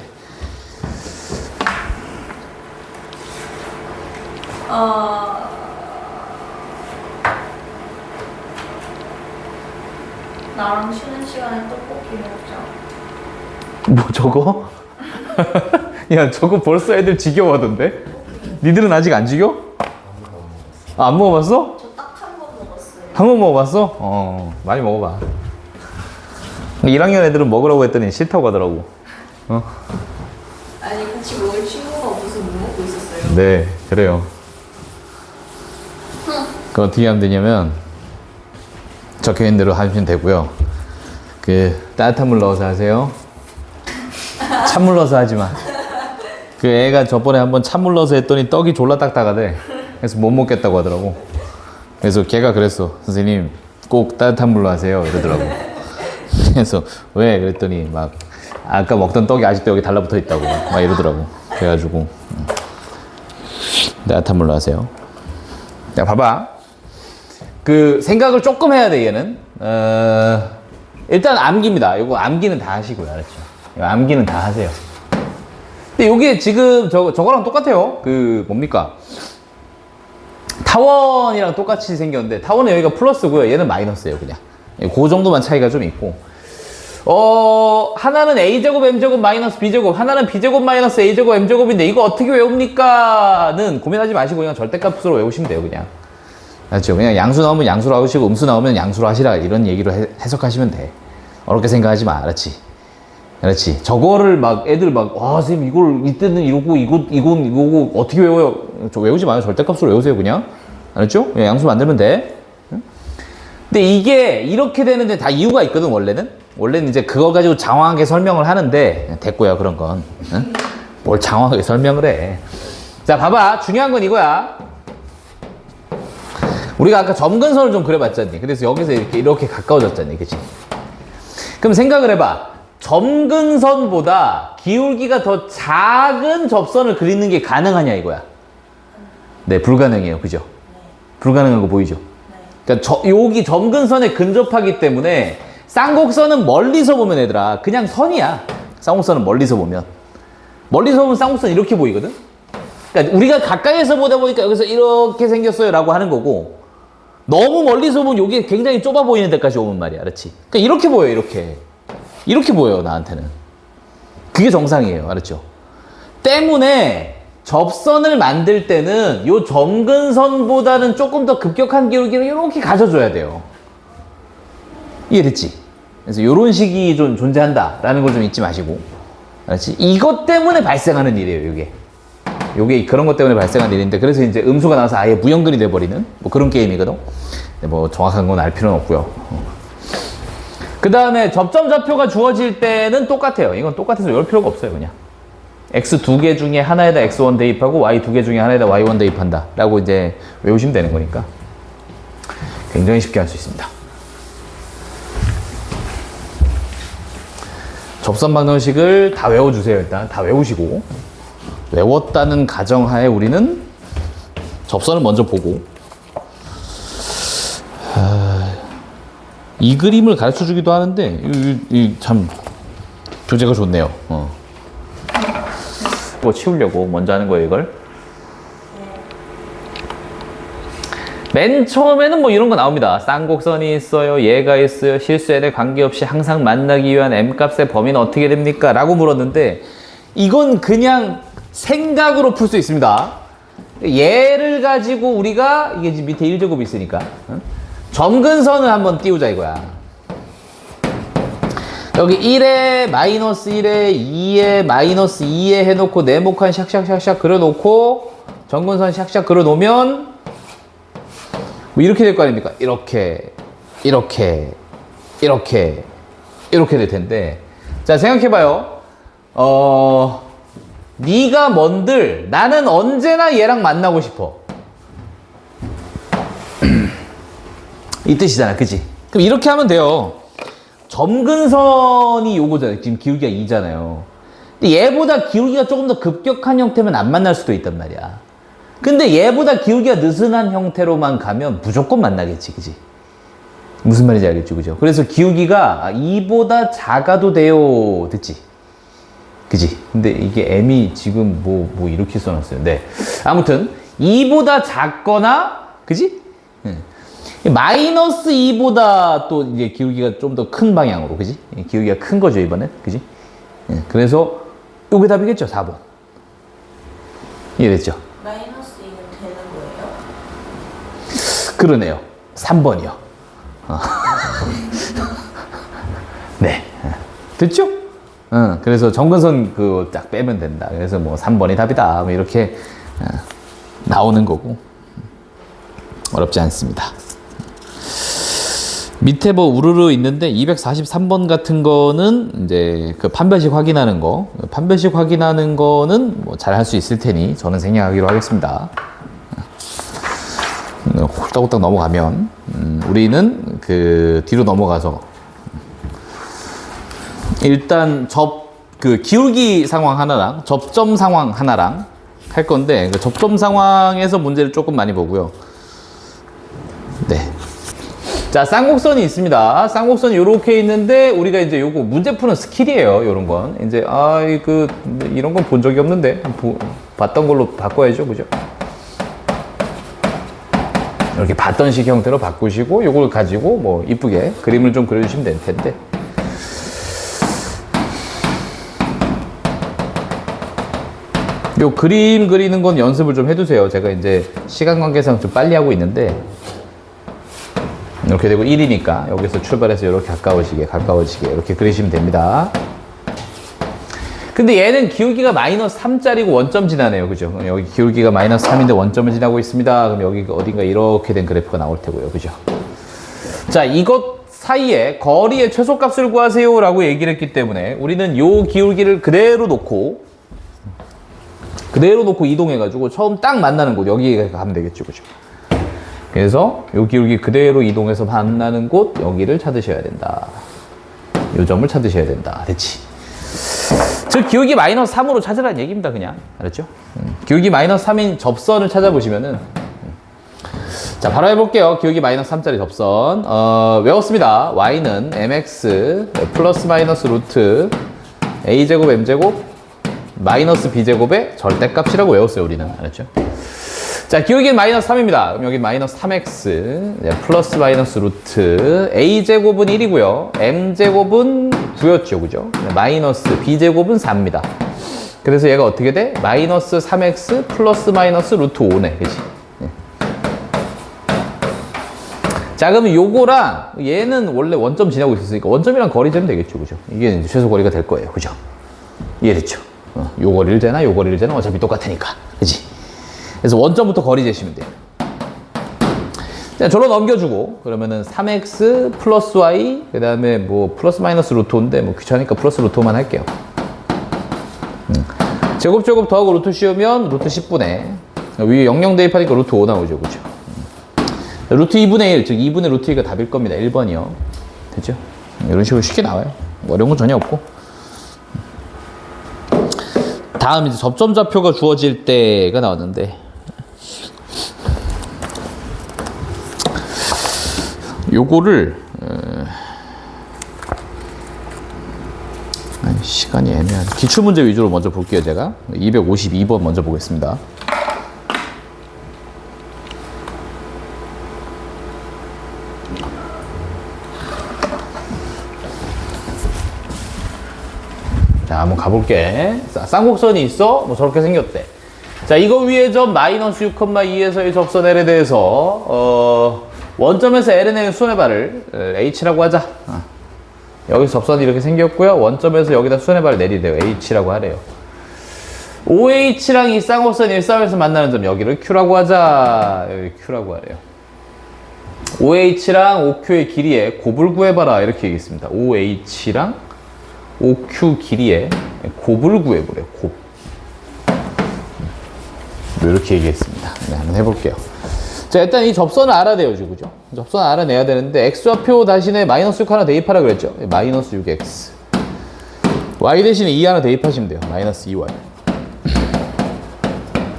나랑 쉬는 시간에 떡볶이 먹자. 뭐 저거? 야, 저거 벌써 애들 지겨워하던데? 니들은 아직 안 지겨? 아, 안 먹어봤어? 저 딱 한 번 먹었어요. 한 번 먹어봤어? 많이 먹어봐. 1학년 애들은 먹으라고 했더니 싫다고 하더라고. 아니 같이 먹을 친구가 없어서 못 먹고 있었어요. 네, 그래요. 그 어떻게 하면 되냐면 적혀 있는 대로 하시면 되고요. 그 따뜻한 물 넣어서 하세요. 찬물 넣어서 하지 마. 그 애가 저번에 한번 찬물 넣어서 했더니 떡이 졸라 딱딱하대. 그래서 못 먹겠다고 하더라고. 그래서 걔가 그랬어. 선생님 꼭 따뜻한 물로 하세요. 이러더라고. 그래서 왜? 그랬더니 막 아까 먹던 떡이 아직도 여기 달라붙어 있다고 막 이러더라고. 그래가지고 따뜻한 물로 하세요. 자, 봐봐. 그 생각을 조금 해야 돼, 얘는. 일단 암기입니다. 이거 암기는 다 하시고요. 알았죠? 이거 암기는 다 하세요. 근데 요게 지금 저거랑 똑같아요. 그 뭡니까? 타원이랑 똑같이 생겼는데 타원은 여기가 플러스고요. 얘는 마이너스예요, 그냥. 그 정도만 차이가 좀 있고. 하나는 a제곱 m제곱 마이너스 b제곱, 하나는 b제곱 마이너스 a제곱 m제곱인데 이거 어떻게 외웁니까?는 고민하지 마시고 그냥 절대값으로 외우시면 돼요, 그냥. 알죠? 그냥 양수 나오면 양수로 하시고 음수 나오면 양수로 하시라 이런 얘기로 해석하시면 돼. 어렵게 생각하지 마. 알았지? 알았지? 저거를 막 애들 막 선생님 이걸 이때는 이러고 이건 이거고 어떻게 외워요? 저 외우지 마요. 절대값으로 외우세요, 그냥. 알았죠? 그냥 양수 만들면 돼. 응? 근데 이게 이렇게 되는데 다 이유가 있거든, 원래는. 원래는 이제 그거 가지고 장황하게 설명을 하는데 됐고요, 그런 건. 응? 뭘 장황하게 설명을 해. 자, 봐봐. 중요한 건 이거야. 우리가 아까 점근선을 좀 그려봤잖니. 그래서 여기서 이렇게 가까워졌잖니. 그치? 그럼 생각을 해봐. 점근선보다 기울기가 더 작은 접선을 그리는 게 가능하냐 이거야. 네, 불가능해요. 그죠? 불가능한 거 보이죠? 그러니까 여기 점근선에 근접하기 때문에 쌍곡선은 멀리서 보면 얘들아 그냥 선이야. 쌍곡선은 멀리서 보면 쌍곡선 이렇게 보이거든? 그러니까 우리가 가까이에서 보다 보니까 여기서 이렇게 생겼어요 라고 하는 거고 너무 멀리서 보면 여기 굉장히 좁아 보이는 데까지 오면 말이야. 알았지? 그러니까 이렇게 보여요. 이렇게 보여요, 나한테는. 그게 정상이에요. 알았죠? 때문에 접선을 만들 때는 요 점근선보다는 조금 더 급격한 기울기를 이렇게 가져줘야 돼요. 이해됐지? 그래서 요런 식이 좀 존재한다라는 걸 좀 잊지 마시고. 알았지? 이것 때문에 발생하는 일이에요, 요게 그런 것 때문에 발생한 일인데 그래서 이제 음수가 나와서 아예 무형근이 돼버리는 뭐 그런 게임이거든. 근데 뭐 정확한 건 알 필요는 없고요. 그 다음에 접점 좌표가 주어질 때는 똑같아요. 이건 똑같아서 외울 필요가 없어요, 그냥. x 두 개 중에 하나에다 x1 대입하고 y 두 개 중에 하나에다 y1 대입한다 라고 이제 외우시면 되는 거니까 굉장히 쉽게 할 수 있습니다. 접선 방정식을 다 외워주세요. 일단 다 외우시고 외웠다는 가정하에 우리는 접선을 먼저 보고 이 그림을 가르쳐 주기도 하는데 참 교재가 좋네요. 뭐 치우려고 먼저 하는 거예요, 이걸. 맨 처음에는 뭐 이런 거 나옵니다. 쌍곡선이 있어요. 얘가 있어요. 실수에 관계없이 항상 만나기 위한 m값의 범위는 어떻게 됩니까? 라고 물었는데 이건 그냥 생각으로 풀 수 있습니다. 얘를 가지고 우리가 이게 지금 밑에 1제곱이 있으니까 점근선을 한번 띄우자 이거야. 여기 1에 마이너스 1에 2에 마이너스 2에 해놓고 네모칸 샥샥샥샥 그려놓고 점근선 샥샥 그려놓으면 뭐 이렇게 될 거 아닙니까? 이렇게 될 텐데 자 생각해봐요. 네가 뭔들 나는 언제나 얘랑 만나고 싶어 이 뜻이잖아, 그치? 그럼 이렇게 하면 돼요. 점근선이 요거잖아요. 지금 기울기가 2잖아요. 근데 얘보다 기울기가 조금 더 급격한 형태면 안 만날 수도 있단 말이야. 근데 얘보다 기울기가 느슨한 형태로만 가면 무조건 만나겠지, 그지? 무슨 말인지 알겠죠, 그죠? 그래서 기울기가 2보다 작아도 돼요, 듣지? 그지? 근데 이게 m이 지금 뭐 이렇게 써놨어요. 네. 아무튼 2보다 작거나, 그지? 마이너스 2보다 또 이제 기울기가 좀 더 큰 방향으로, 그지? 기울기가 큰 거죠, 이번엔, 그지? 그래서 요게 답이겠죠, 4번. 이해됐죠? 마이너스 2는 되는 거예요? 그러네요. 3번이요. 네. 됐죠? 그래서 점근선 그 딱 빼면 된다. 그래서 뭐 3번이 답이다. 뭐 이렇게 나오는 거고. 어렵지 않습니다. 밑에 뭐 우르르 있는데 243번 같은 거는 이제 그 판별식 확인하는 거. 판별식 확인하는 거는 뭐 잘 할 수 있을 테니 저는 생략하기로 하겠습니다. 홀딱홀딱 넘어가면 우리는 그 뒤로 넘어가서 일단 그 기울기 상황 하나랑 접점 상황 하나랑 할 건데 그 접점 상황에서 문제를 조금 많이 보고요. 네. 자, 쌍곡선이 있습니다. 쌍곡선이 요렇게 있는데 우리가 이제 요거 문제 푸는 스킬이에요. 요런 건 이제 이런 건 본 적이 없는데 봤던 걸로 바꿔야죠, 그죠? 이렇게 봤던 식 형태로 바꾸시고 요걸 가지고 뭐 이쁘게 그림을 좀 그려주시면 될 텐데. 요 그림 그리는 건 연습을 좀 해두세요. 제가 이제 시간 관계상 좀 빨리 하고 있는데 이렇게 되고 1이니까 여기서 출발해서 이렇게 가까워지게 이렇게 그리시면 됩니다. 근데 얘는 기울기가 마이너스 3짜리고 원점 지나네요. 그죠? 여기 기울기가 마이너스 3인데 원점을 지나고 있습니다. 그럼 여기 어딘가 이렇게 된 그래프가 나올 테고요. 그죠? 자, 이것 사이에 거리의 최소값을 구하세요 라고 얘기를 했기 때문에 우리는 요 기울기를 그대로 놓고 이동해가지고 처음 딱 만나는 곳 여기에 가면 되겠죠. 그죠? 그래서 요 기울기 그대로 이동해서 만나는 곳 여기를 찾으셔야 된다. 요 점을 찾으셔야 된다. 됐지? 즉 기울기 마이너스 3으로 찾으라는 얘기입니다. 그냥 알았죠? 기울기 마이너스 3인 접선을 찾아보시면은 자 바로 해볼게요. 기울기 마이너스 3짜리 접선 외웠습니다. y는 mx 플러스 마이너스 루트 a제곱 m제곱 마이너스 b제곱의 절대값이라고 외웠어요. 우리는 알았죠? 자, 기울기는 마이너스 3입니다. 그럼 여기 마이너스 3x 플러스 마이너스 루트 a제곱은 1이고요. m제곱은 9였죠. 그죠? 마이너스 b제곱은 4입니다. 그래서 얘가 어떻게 돼? 마이너스 3x 플러스 마이너스 루트 5네. 그치? 자, 그러면 요거랑 얘는 원래 원점 지나고 있었으니까 원점이랑 거리 재면 되겠죠. 그죠? 이게 이제 최소 거리가 될 거예요. 그죠? 이해됐죠? 요 거리를 재나 요 거리를 재나 어차피 똑같으니까. 그치? 그래서 원점부터 거리 재시면 돼요. 자, 저로 넘겨주고 그러면은 3x 플러스 y 그 다음에 뭐 플러스 마이너스 루트 5인데 뭐 귀찮으니까 플러스 루트 5만 할게요. 제곱 더하고 루트 씌우면 루트 10분의 위에 00 대입하니까 루트 5 나오죠. 그죠? 루트 2분의 1 즉 2분의 루트 2가 답일 겁니다. 1번이요. 됐죠? 이런 식으로 쉽게 나와요. 어려운 건 전혀 없고. 다음 이제 접점 좌표가 주어질 때가 나왔는데 요거를 시간이 애매한 기출문제 위주로 먼저 볼게요. 제가 252번 먼저 보겠습니다. 자, 한번 가볼게. 자, 쌍곡선이 있어? 뭐 저렇게 생겼대. 자, 이거 위에 점 마이너스 6,2에서의 접선 L에 대해서, 원점에서 L에 내는 수선의 발을 H라고 하자. 여기서 접선이 이렇게 생겼고요. 원점에서 여기다 수선의 발을 내리래요. H라고 하래요. OH랑 이 쌍곡선이 일사점에서 만나는 점, 여기를 Q라고 하자. 여기 Q라고 하래요. OH랑 OQ의 길이에 곱을 구해봐라. 이렇게 얘기했습니다. OH랑 OQ 길이에 곱을 구해보래요. 곱. 이렇게 얘기했습니다. 네, 한번 해볼게요. 자, 일단 이 접선을 알아내야죠. 그죠? 접선을 알아내야 되는데, X좌표 대신에 마이너스 6 하나 대입하라 그랬죠? 마이너스 6X. Y 대신에 2 하나 대입하시면 돼요. 마이너스 2Y.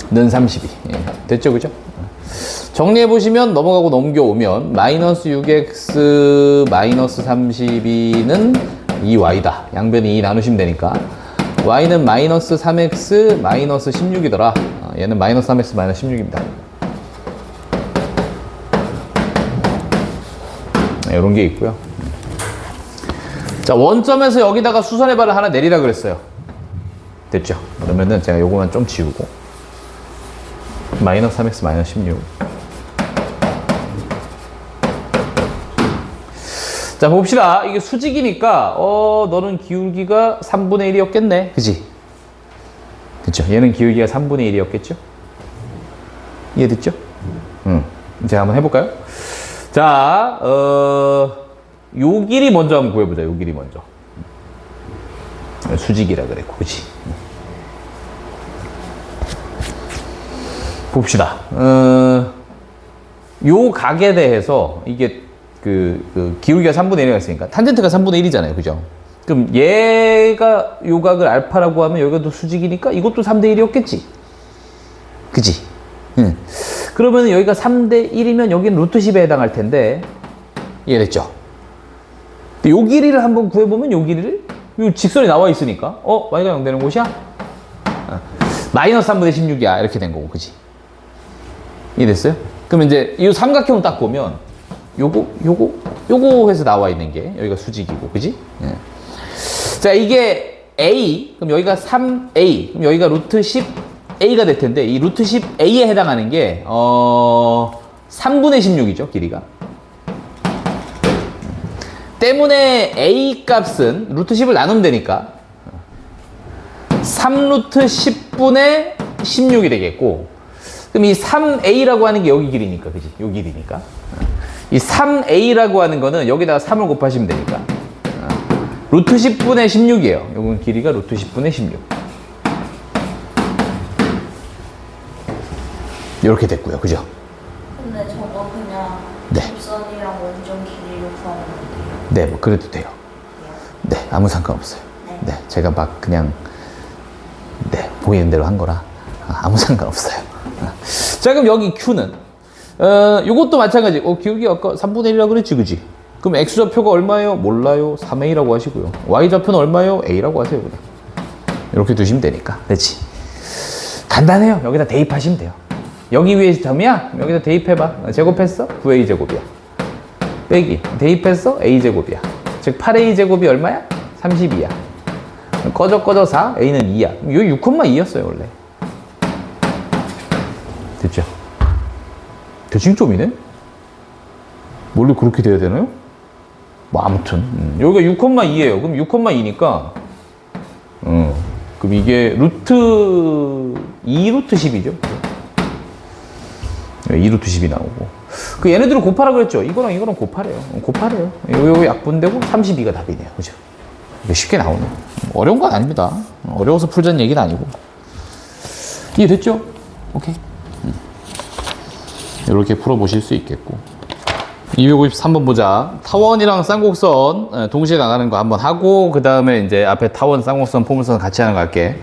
는 32. 예, 됐죠? 그죠? 정리해보시면, 넘어가고 넘겨오면, 마이너스 6X 마이너스 32는 2Y다. 양변이 2 나누시면 되니까. Y는 마이너스 3X 마이너스 16이더라. 얘는 마이너스 3X 마이너스 16입니다. 네, 이런 게 있고요. 자, 원점에서 여기다가 수선의 발을 하나 내리라 그랬어요. 됐죠? 그러면은 제가 요거만 좀 지우고. 마이너스 3X 마이너스 16. 자, 봅시다. 이게 수직이니까, 너는 기울기가 3분의 1이었겠네. 그지? 그쵸? 얘는 기울기가 3분의 1이었겠죠? 이해됐죠? 제가 한번 해볼까요? 자, 요 길이 먼저 한번 구해보자. 요 길이 먼저. 수직이라 그랬고, 그치? 봅시다. 요 각에 대해서, 이게 기울기가 3분의 1이가 있으니까, 탄젠트가 3분의 1이잖아요. 그죠? 그럼 얘가 요 각을 알파라고 하면 여기가 또 수직이니까 이것도 3대 1이었겠지? 그지? 응. 그러면 여기가 3대 1이면 여기는 루트 10에 해당할 텐데, 이해됐죠? 요 길이를 한번 구해보면 요 길이를, 요 직선이 나와 있으니까, y가 0 되는 곳이야? 마이너스 3분의 16이야. 이렇게 된 거고, 그지? 이해됐어요? 그러면 이제 이 삼각형 딱 보면, 요거 해서 나와 있는 게 여기가 수직이고, 그지? 예. 자, 이게 A, 그럼 여기가 3A, 그럼 여기가 루트 10A가 될 텐데, 이 루트 10A에 해당하는 게, 3분의 16이죠, 길이가. 때문에 A 값은 루트 10을 나누면 되니까, 3루트 10분의 16이 되겠고, 그럼 이 3A라고 하는 게 여기 길이니까, 그지? 요 길이니까. 이 3A라고 하는 거는 여기다가 3을 곱하시면 되니까. 루트 10분의 16이에요. 요건 길이가 루트 10분의 16. 이렇게 됐고요. 그죠? 근데 저거 그냥 네. 접선이랑 원점 길이로 구하는 건데요. 네, 뭐 그래도 돼요. 네, 아무 상관없어요. 네, 제가 막 그냥 보이는 대로 한 거라 아무 상관없어요. 자, 그럼 여기 Q는 요것도 마찬가지. 기울기 아까 3분의 1이라고 그랬지, 그지? 그럼 X좌표가 얼마예요? 몰라요. 3A라고 하시고요. Y좌표는 얼마예요? A라고 하세요, 그냥. 이렇게 두시면 되니까. 그렇지? 간단해요. 여기다 대입하시면 돼요. 여기 위에 점이야? 여기다 대입해봐. 제곱했어? 9A제곱이야. 빼기. 대입했어? A제곱이야. 즉, 8A제곱이 얼마야? 32야. 꺼져 4. A는 2야. 여기 6,2였어요, 원래. 됐죠? 대칭점이네? 원래 그렇게 돼야 되나요? 뭐, 아무튼. 여기가 6,2예요. 그럼 6,2니까, 그럼 이게 루트, 2루트 10이죠. 2루트 10이 나오고. 그 얘네들을 곱하라 그랬죠? 이거랑 곱하래요. 곱하래요. 요 약분되고 32가 답이네요. 그죠? 이게 쉽게 나오네. 어려운 건 아닙니다. 어려워서 풀자는 얘기는 아니고. 이해됐죠? 오케이. 이렇게 풀어보실 수 있겠고. 253번 보자. 타원이랑 쌍곡선 동시에 나가는 거 한번 하고, 그 다음에 이제 앞에 타원, 쌍곡선, 포물선 같이 하는 거 할게.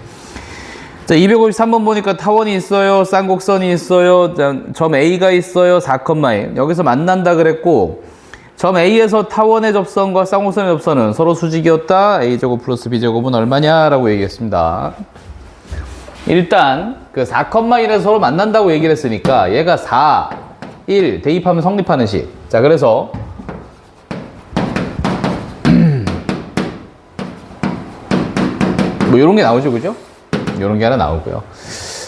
자, 253번 보니까 타원이 있어요. 쌍곡선이 있어요. 점 A가 있어요. 4,1. 여기서 만난다 그랬고, 점 A에서 타원의 접선과 쌍곡선의 접선은 서로 수직이었다. A제곱 플러스 B제곱은 얼마냐라고 얘기했습니다. 일단 그 4,1에서 서로 만난다고 얘기를 했으니까 얘가 4, 1 대입하면 성립하는 식. 자, 그래서 뭐 이런 게 나오죠, 그죠? 이런 게 하나 나오고요.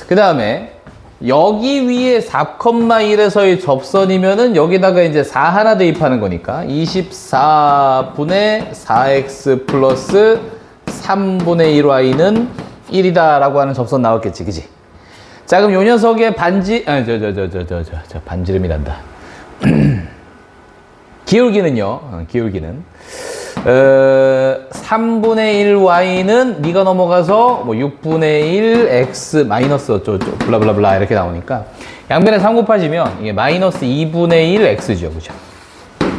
그 다음에 여기 위에 4,1에서의 접선이면은 여기다가 이제 4 하나 대입하는 거니까 24분의 4x 플러스 3분의 1y는 1이다 라고 하는 접선 나왔겠지, 그지? 자, 그럼 요 녀석의 반지름이란다. 기울기는요, 기울기는 3분의 1y는 네가 넘어가서 뭐 6분의 1 x 마이너스 어쩌고 블라블라블라 이렇게 나오니까 양변에 3 곱하시면 이게 마이너스 2분의 1 x죠, 그죠?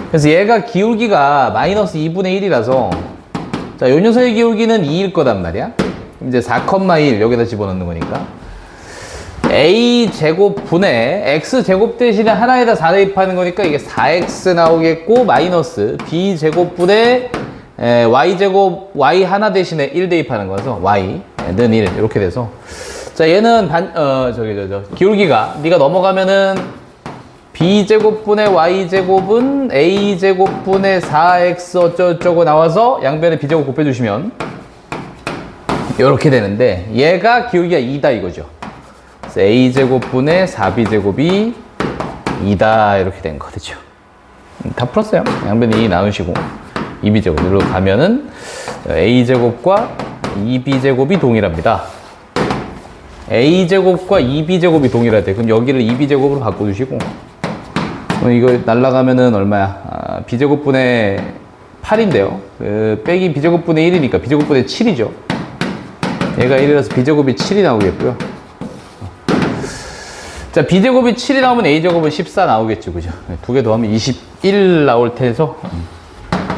그래서 얘가 기울기가 마이너스 2분의 1이라서 자, 요 녀석의 기울기는 2일 거단 말이야. 이제 4,1 여기다 집어넣는 거니까 a제곱분의 x제곱 대신에 하나에다 4 대입하는 거니까 이게 4x 나오겠고 마이너스 b제곱분의 y제곱 y 하나 대신에 1 대입하는 거라서 y는 1 이렇게 돼서 자, 얘는 기울기가 네가 넘어가면은 b제곱분의 y제곱은 a제곱분의 4x 어쩌고저쩌고 나와서 양변에 b제곱 곱해주시면 이렇게 되는데 얘가 기울기가 2다 이거죠. 그래서 a제곱분의 4b제곱이 2다 이렇게 된 거죠. 다 풀었어요. 양변에 2 나누시고 2b제곱으로 가면은 a제곱과 2b제곱이 동일합니다. a제곱과 2b제곱이 동일하대. 그럼 여기를 2b제곱으로 바꿔주시고 그럼 이거 날라가면은 얼마야? b제곱분의 8인데요. 빼기 b제곱분의 1이니까 b제곱분의 7이죠. 얘가 1이라서 b제곱이 7이 나오겠고요. 자, b제곱이 7이 나오면 a제곱은 14 나오겠죠, 그죠? 두 개 더하면 21 나올 테서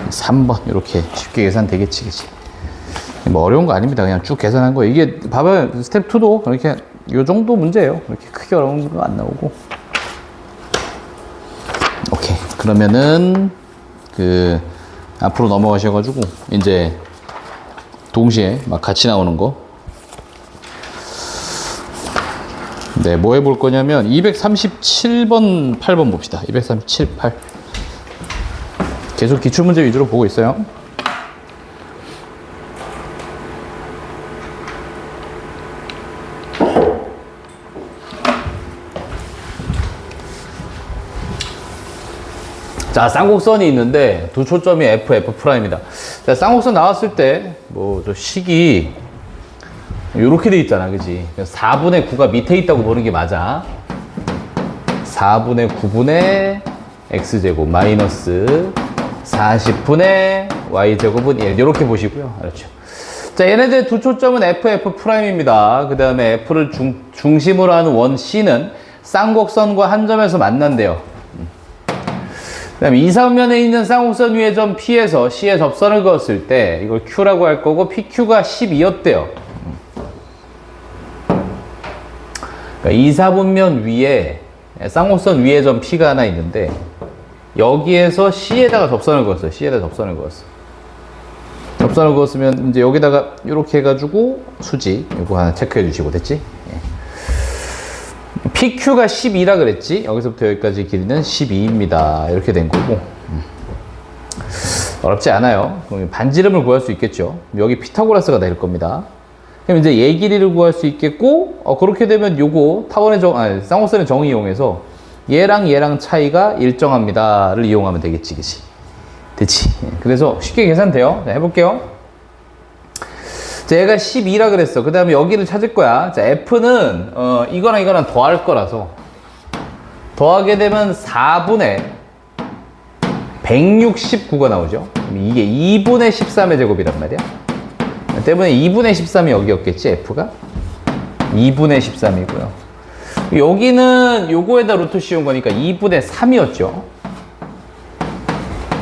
3번 이렇게 쉽게 계산되겠지, 그치? 뭐 어려운 거 아닙니다. 그냥 쭉 계산한 거예요. 이게 봐봐요. 스텝 2도 그렇게 요 정도 문제예요. 그렇게 크게 어려운 거 안 나오고. 오케이. 그러면은 앞으로 넘어가셔가지고 이제 동시에 막 같이 나오는 거. 네, 뭐 해볼 거냐면 237번, 8번 봅시다. 237, 8. 계속 기출문제 위주로 보고 있어요. 자, 쌍곡선이 있는데 두 초점이 F, F'입니다. 자, 쌍곡선 나왔을 때 뭐 저 식이 요렇게 돼 있잖아, 그지? 4분의 9가 밑에 있다고 보는 게 맞아. 4분의 9분의 x제곱 마이너스 40분의 y제곱은 1 이렇게 보시고요. 알았죠? 자, 얘네들 두 초점은 F, F'입니다. 그 다음에 F를 중심으로 하는 원 C는 쌍곡선과 한 점에서 만난대요. 그 다음에 이사면에 있는 쌍곡선 위의 점 P에서 C에 접선을 그었을 때 이걸 Q라고 할 거고 PQ가 12였대요. 그러니까 이사분면 위에 쌍곡선 위에 점 P가 하나 있는데 여기에서 C에다가 접선을 그었어요. C에다 접선을 그었어. 접선을 그었으면 이제 여기다가 이렇게 해가지고 수직 이거 하나 체크해 주시고 됐지? 예. PQ가 12라 그랬지? 여기서부터 여기까지 길이는 12입니다. 이렇게 된 거고 어렵지 않아요. 그럼 반지름을 구할 수 있겠죠. 여기 피타고라스가 될 겁니다. 그럼 이제 얘 길이를 구할 수 있겠고 그렇게 되면 요거 쌍곡선의 정의 이용해서 얘랑 얘랑 차이가 일정합니다를 이용하면 되겠지, 그치? 됐지? 그래서 쉽게 계산돼요. 자, 해볼게요. 자, 얘가 12라 그랬어. 그 다음에 여기를 찾을 거야. 자, F는 이거랑 이거랑 더할 거라서 더하게 되면 4분의 169가 나오죠. 이게 2분의 13의 제곱이란 말이야. 때문에 2분의 13이 여기였겠지, F가? 2분의 13이고요. 여기는 요거에다 루트 씌운 거니까 2분의 3이었죠.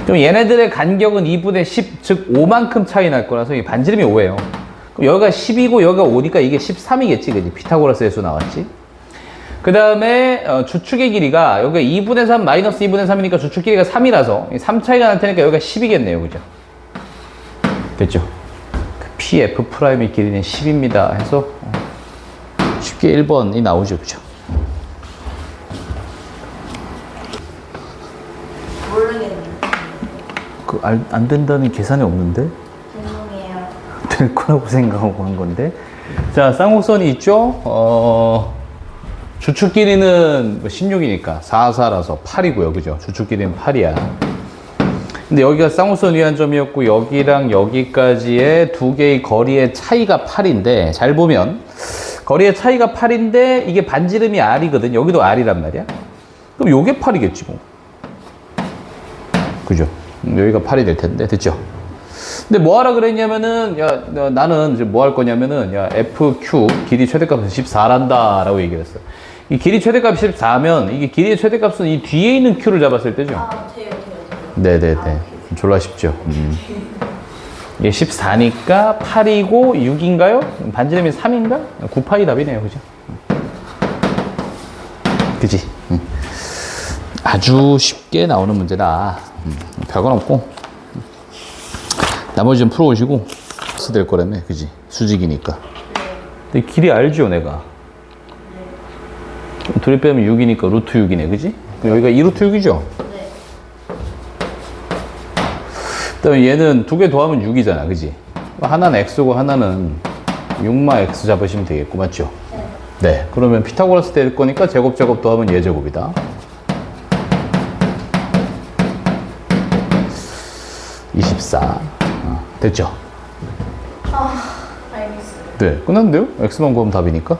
그럼 얘네들의 간격은 2분의 10, 즉 5만큼 차이 날 거라서 이 반지름이 5예요. 그럼 여기가 10이고 여기가 5니까 이게 13이겠지, 그지? 피타고라스의 수 나왔지. 그 다음에 주축의 길이가 여기가 2분의 3 마이너스 2분의 3이니까 주축 길이가 3이라서 3 차이가 날 테니까 여기가 10이겠네요, 그죠? 됐죠? PF'의 길이는 10입니다 해서 쉽게 1번이 나오죠, 그죠? 모르겠는데. 안 된다는 계산이 없는데? 죄송해요. 될 거라고 생각하고 한 건데. 자, 쌍곡선이 있죠? 주축 길이는 16이니까 4, 4라서 8이고요. 그죠? 주축 길이는 8이야. 근데 여기가 쌍곡선 위한점이었고 여기랑 여기까지의 두 개의 거리의 차이가 8인데 잘 보면 거리의 차이가 8인데 이게 반지름이 R이거든. 여기도 R이란 말이야. 그럼 요게 8이겠지 뭐. 그죠? 여기가 8이 될 텐데. 됐죠? 근데 뭐 하라 그랬냐면은 야 나는 이제 뭐 할 거냐면은 야 FQ 길이 최대값은 14란다 라고 얘기를 했어. 이 길이 최대값이 14면 이게 길이의 최대값은 이 뒤에 있는 Q를 잡았을 때죠. 아, 돼요. 네네네. 졸라 쉽죠. 이게 14니까 8이고 6인가요? 반지름이 3인가? 9파이 답이네요. 그죠? 그지? 아주 쉽게 나오는 문제다. 별건 없고. 나머지 좀 풀어오시고 쓰될 거라며. 그지? 수직이니까. 근데 길이 알죠, 내가? 둘이 빼면 6이니까 루트 6이네. 그지? 그럼 여기가 2루트 6이죠? 네. 그다음에 얘는 두 개 더하면 6이잖아, 그지? 하나는 x고 하나는 6마 x 잡으시면 되겠고, 맞죠? 네. 그러면 피타고라스 될 거니까 제곱 더하면 얘 제곱이다. 24. 됐죠? 아, 알겠어요. 네, 끝났는데요? x만 구하면 답이니까.